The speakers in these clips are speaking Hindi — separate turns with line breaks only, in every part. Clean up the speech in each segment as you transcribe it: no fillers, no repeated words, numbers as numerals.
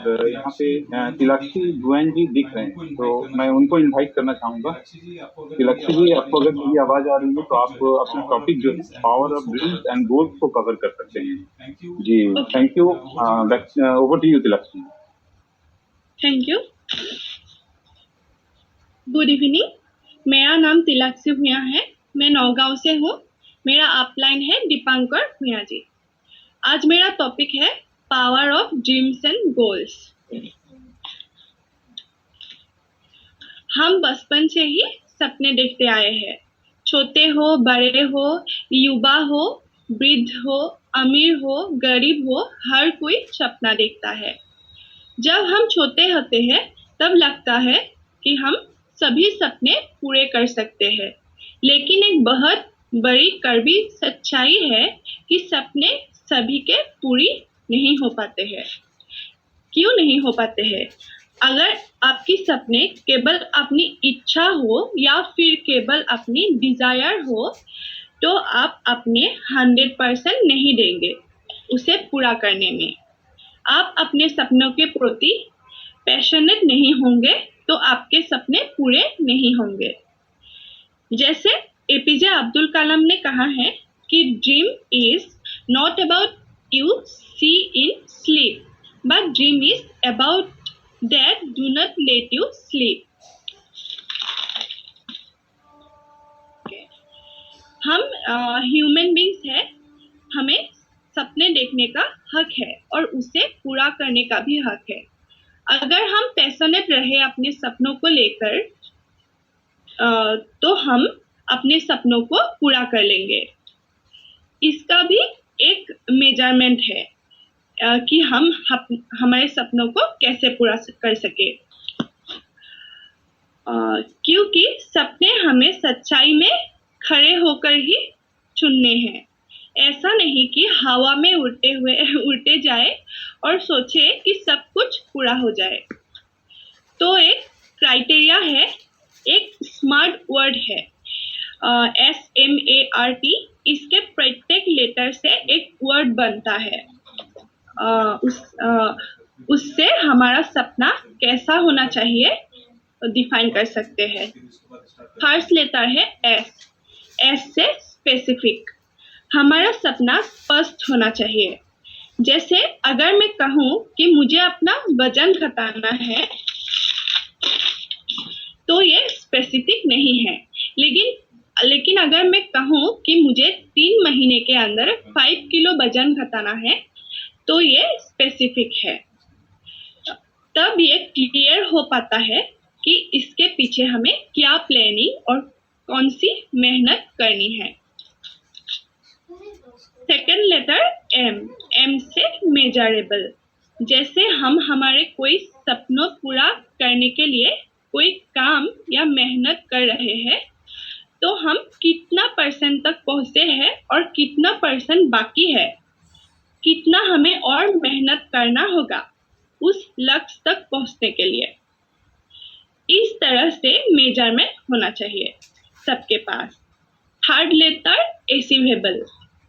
यहाँ पे तिलक्षी जुएन जी दिख रहे हैं, तो मैं उनको इनवाइट करना चाहूंगा। तिलक्षी जी, आपको अगर मेरी आवाज आ रही है तो आप अपना टॉपिक जो है power of dreams and goals को कवर कर सकते हैं। जी, thank you. Over to you Tilakshi.
Thank you. Good evening, मेरा नाम तिलक्षी भूया है, मैं नौगांव से हूँ। मेरा अपलाइन है दीपांकर भूया जी। आज मेरा टॉपिक है power of dreams and goals. हम बचपन से ही सपने देखते आए हैं, छोटे हो बड़े हो, युवा हो वृद्ध हो, अमीर हो गरीब हो, हर कोई सपना देखता है। जब हम छोटे होते हैं तब लगता है कि हम सभी सपने पूरे कर सकते हैं, लेकिन एक बहुत बड़ी कड़वी सच्चाई है कि सपने सभी के पूरी नहीं हो पाते हैं। क्यों नहीं हो पाते हैं? अगर आपकी सपने केवल अपनी इच्छा हो या फिर केवल अपनी डिजायर हो, तो आप अपने 100% नहीं देंगे उसे पूरा करने में। आप अपने सपनों के प्रति पैशनेट नहीं होंगे तो आपके सपने पूरे नहीं होंगे। जैसे एपीजे अब्दुल कलाम ने कहा है कि dream is not about you see in sleep, but dream is about that do not let you sleep. हम ह्यूमन बींग्स है, हमें सपने देखने का हक है और उसे पूरा करने का भी हक है। अगर हम पैशनेट रहे अपने सपनों को लेकर, तो हम अपने सपनों को पूरा कर लेंगे। इसका भी एक मेजरमेंट है कि हम हमारे सपनों को कैसे पूरा कर सके, क्योंकि सपने हमें सच्चाई में खड़े होकर ही चुनने हैं। ऐसा नहीं कि हवा में उड़ते जाए और सोचे कि सब कुछ पूरा हो जाए। तो एक क्राइटेरिया है, एक स्मार्ट वर्ड है, SMART। इसके प्रत्येक लेटर से एक वर्ड बनता है। उससे हमारा सपना कैसा होना चाहिए डिफाइन कर सकते हैं। फर्स्ट लेटर है S से स्पेसिफिक। हमारा सपना स्पष्ट होना चाहिए। जैसे अगर मैं कहूँ कि मुझे अपना वजन घटाना है, तो ये स्पेसिफिक नहीं है। लेकिन अगर मैं कहूँ कि मुझे 3 महीने के अंदर 5 किलो वजन घटाना है, तो ये स्पेसिफिक है। तब ये क्लियर हो पाता है कि इसके पीछे हमें क्या प्लानिंग और कौन सी मेहनत करनी है। सेकंड लेटर M से मेजरेबल। जैसे हम हमारे कोई सपनों पूरा करने के लिए कोई काम या मेहनत कर रहे हैं, तो हम कितना % तक पहुंचे हैं और कितना % बाकी है, कितना हमें और मेहनत करना होगा उस लक्ष्य तक पहुंचने के लिए। इस तरह से मेजरमेंट होना चाहिए सबके पास। थर्ड लेटर अचीवेबल,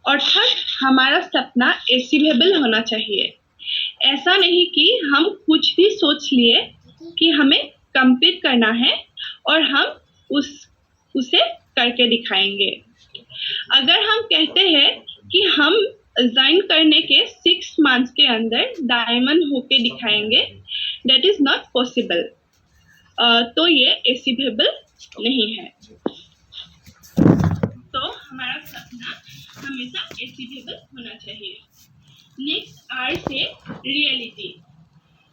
अर्थात हमारा सपना अचीवेबल होना चाहिए। ऐसा नहीं कि हम कुछ भी सोच लिए कि हमें कंप्लीट करना है और हम उसे करके दिखाएंगे। अगर हम कहते हैं कि हम ज्वाइन करने के 6 मंथ्स के अंदर डायमंड होके दिखाएंगे, दैट इज नॉट पॉसिबल। तो ये अचीवेबल नहीं है। तो हमारा सपना हमेशा अचीवेबल होना चाहिए। नेक्स्ट R से रियलिटी।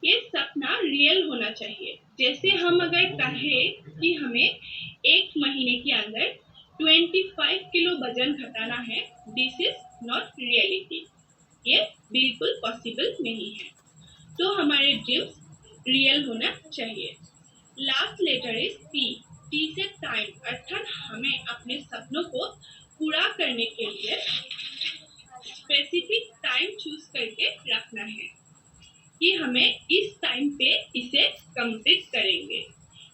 ये सपना रियल होना चाहिए। जैसे हम अगर कहें कि हमें 1 महीने के अंदर 25 किलो वजन घटाना है, दिस इज नॉट रियलिटी। ये बिल्कुल पॉसिबल नहीं है। तो हमारे ड्रीम्स रियल होना चाहिए। लास्ट लेटर इज T से टाइम, अर्थात हमें अपने सपनों को पूरा करने के लिए स्पेसिफिक टाइम चूज करके रखना है कि हमें इस टाइम पे इसे कंप्लीट करेंगे।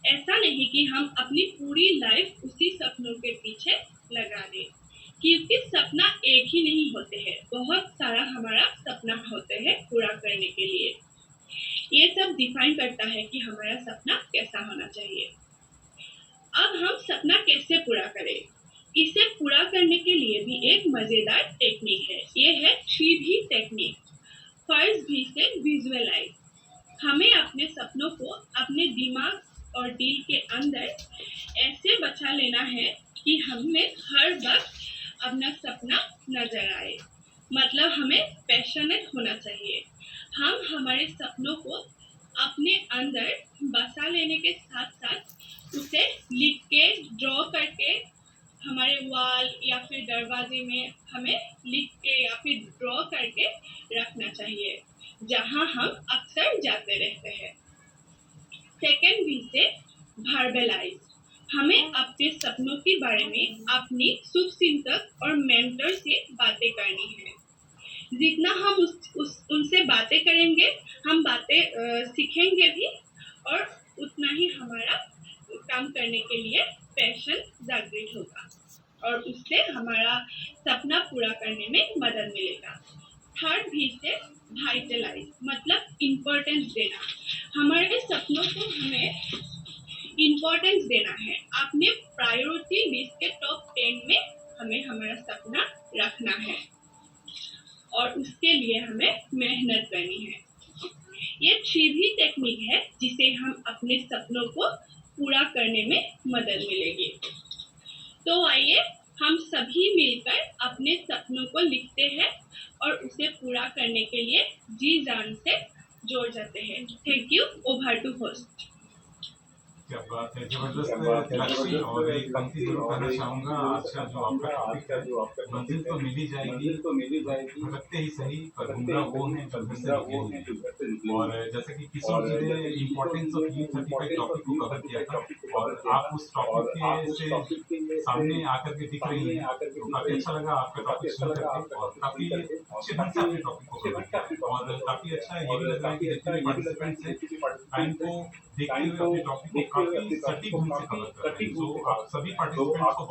ऐसा नहीं कि हम अपनी पूरी लाइफ उसी सपनों के पीछे लगा दें, क्योंकि सपना एक ही नहीं होते हैं, बहुत सारा हमारा सपना होते हैं पूरा करने के लिए। ये डिफाइन करता है कि हमारा सपना कैसा होना चाहिए। अब हम सपना कैसे पूरा करें? इसे पूरा करने के लिए भी एक मजेदार टेक्निक है। ये है 3V टेक्निक। फर्स्ट V से विजुअलाइज। हमें अपने सपनों को अपने दिमाग और दिल के अंदर ऐसे बचा लेना है कि हमें हर वक्त अपना सपना नजर आए। मतलब हमें पैशनेट होना चाहिए। हम हमारे सपनों को अपने अंदर बसा लेने के साथ साथ उसे लिख के, ड्रॉ करके हमारे वॉल या फिर दरवाजे में हमें लिख के या फिर ड्रॉ करके रखना चाहिए, जहां हम अक्सर जाते रहते हैं। सेकेंड V से वर्बलाइज। हमें अपने सपनों के बारे में अपनी शुभचिंतक और मेंटर से बातें करनी है। जितना हम उनसे बातें करेंगे, हम बातें सीखेंगे भी, और उतना ही हमारा काम करने के लिए पैशन जागृत होगा और उससे हमारा सपना पूरा करने में मदद मिलेगा। थर्ड V से वाइटलाइज, मतलब इम्पोर्टेंस देना। हमारे सपनों को हमें इम्पोर्टेंस देना है। अपने प्रायोरिटी लिस्ट के टॉप 10 में हमें हमारा सपना रखना है और उसके लिए हमें मेहनत करनी है। ये 3V टेक्निक है जिसे हम अपने सपनों को पूरा करने में मदद मिलेगी। तो आइए हम सभी मिलकर अपने सपनों को लिखते हैं और उसे पूरा करने के लिए जी जान से जोड़ जाते हैं। Thank you. Over to host.
क्या बात है, जबरदस्त लक्ष्य। और एक पंक्ति जरूर कहना चाहूंगा, आज का जो आपका टॉपिक है, मंजिल तो मिल ही जाएगी, भटकते ही सही पर गुमराह वो हैं जो घर से निकले। और जैसे कि किशोर जी ने इम्पोर्टेंस ऑफ U35 टॉपिक को कवर किया था और आप उस टॉपिक से सामने आकर के दिख रही हैं, तो काफी अच्छा लगा आपका टॉपिक सुन करके और काफी अच्छे ढंग से आपने टॉपिक को कवर किया। और काफी अच्छा ये भी लग रहा है कि जितने पार्टिसिपेंट्स हैं टाइम को देखते हुए अपने टॉपिक को काफी सटीक ढंग से कवर कर रहे हैं। तो आप सभी पार्टिसिपेंट्स को